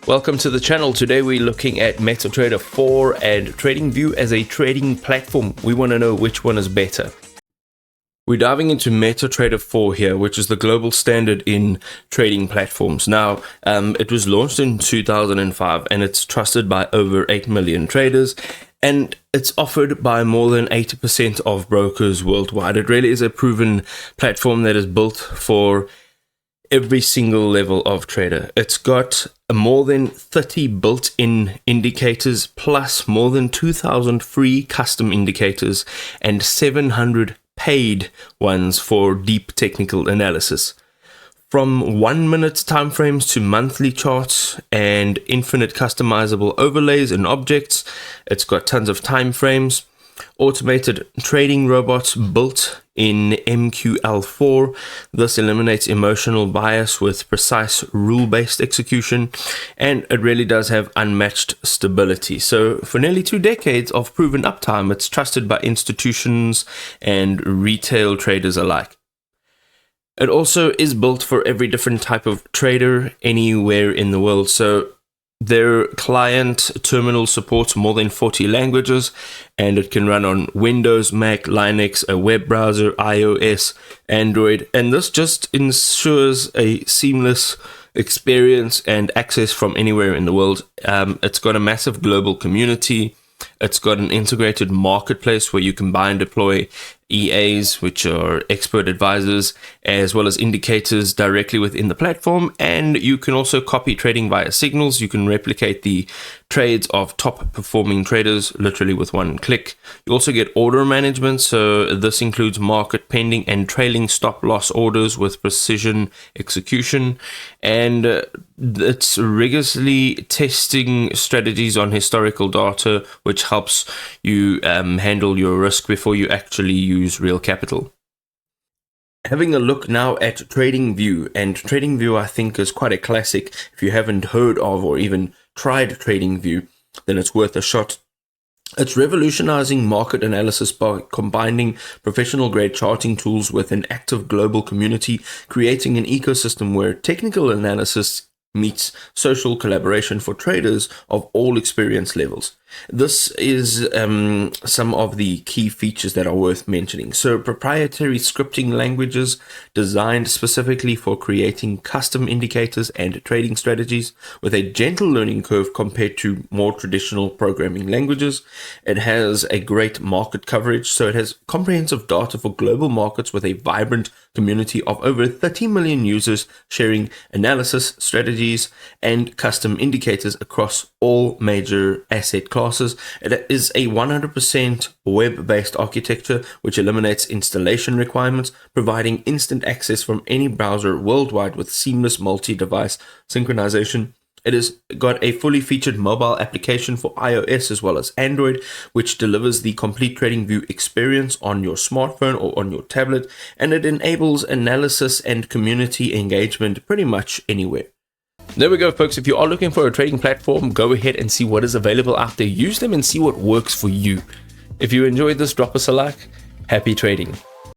Welcome to the channel. Today we're looking at MetaTrader 4 and TradingView as a trading platform. We want to know which one is better. We're diving into MetaTrader 4 here, which is the global standard in trading platforms. Now, it was launched in 2005 and it's trusted by over 8 million traders, and it's offered by more than 80% of brokers worldwide. It really is a proven platform that is built for every single level of trader. It's got more than 30 built-in indicators, plus more than 2,000 free custom indicators and 700 paid ones for deep technical analysis. From 1-minute timeframes to monthly charts and infinite customizable overlays and objects, it's got tons of timeframes. Automated trading robots built in MQL4. This eliminates emotional bias with precise rule-based execution, and it really does have unmatched stability. So for nearly 2 decades of proven uptime, it's trusted by institutions and retail traders alike. It also is built for every different type of trader anywhere in the world. So their client terminal supports more than 40 languages, and it can run on Windows, Mac, Linux, a web browser, iOS, Android, and this just ensures a seamless experience and access from anywhere in the world. It's got a massive global community. It's got an integrated marketplace where you can buy and deploy EAs, which are expert advisors, as well as indicators directly within the platform. And you can also copy trading via signals. You can replicate the trades of top performing traders literally with one click. You also get order management. So this includes market pending and trailing stop loss orders with precision execution. And it's rigorously testing strategies on historical data, which helps you handle your risk before you actually use real capital. Having a look now at TradingView, and TradingView I think is quite a classic. If you haven't heard of or even tried TradingView, then it's worth a shot. It's revolutionizing market analysis by combining professional grade charting tools with an active global community, creating an ecosystem where technical analysis meets social collaboration for traders of all experience levels. This is some of the key features that are worth mentioning. So proprietary scripting languages designed specifically for creating custom indicators and trading strategies with a gentle learning curve compared to more traditional programming languages. It has a great market coverage. So it has comprehensive data for global markets with a vibrant community of over 30 million users sharing analysis, strategies, and custom indicators across all major asset classes. It is a 100% web-based architecture which eliminates installation requirements, providing instant access from any browser worldwide with seamless multi-device synchronization. It has got a fully featured mobile application for iOS as well as Android, which delivers the complete TradingView experience on your smartphone or on your tablet, and it enables analysis and community engagement pretty much anywhere. There we go, folks. If you are looking for a trading platform, go ahead and see what is available out there. Use them and see what works for you. If you enjoyed this, drop us a like. Happy trading.